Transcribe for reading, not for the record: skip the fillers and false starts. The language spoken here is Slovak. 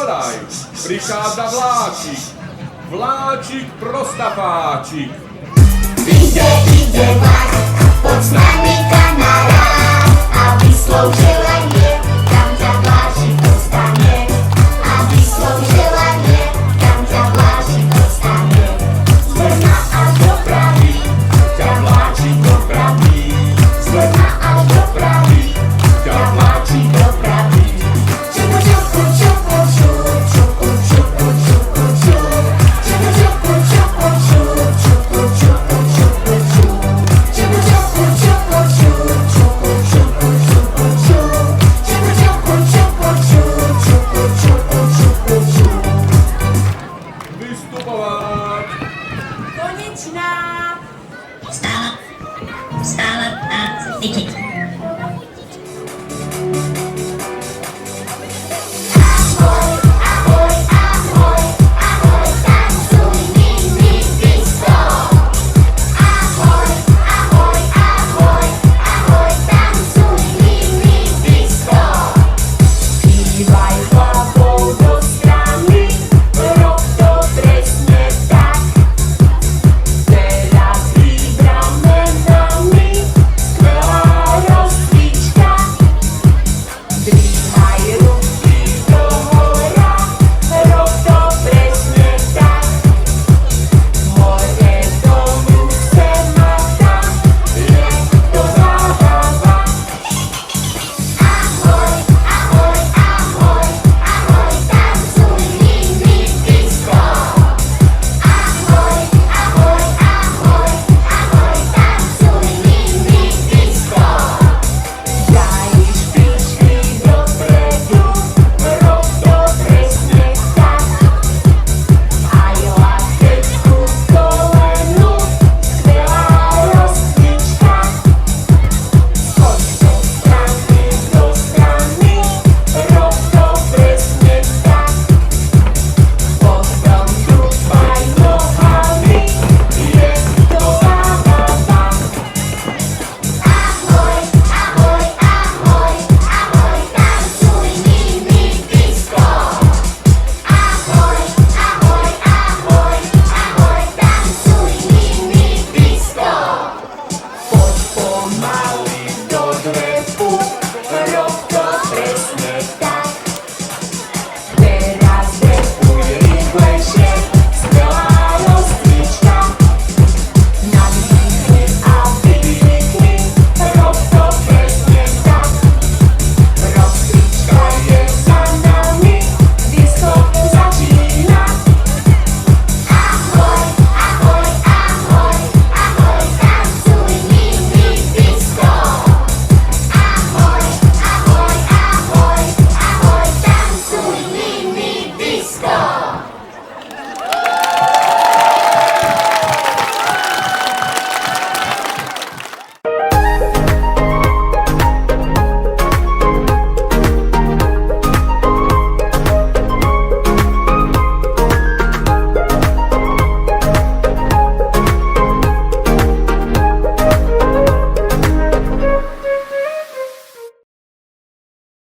Podaj, prichádza vláčik, vláčik prostapáčik. Ide vlak, poď s nami kamarát, a vyslov želanie, kam ťa vláčik dostane. A vyslov želanie, kam ťa vláčik dostane. Zlena až dopraví, ťa vláčik dopraví. Zlena až dopraví, ťa vláčik dopraví. Čupu, čupu, čupu, čupu, čupu, čupu, čupu. Čupu, čupu, čupu, čupu, čupu, čupu, čupu. Čupu, čupu, čupu, čupu, čupu, čupu, čupu. Čupu, čupu, čupu, čupu, čupu, čupu, čupu. Vystupovať. Konečná! Stála a cvičiť.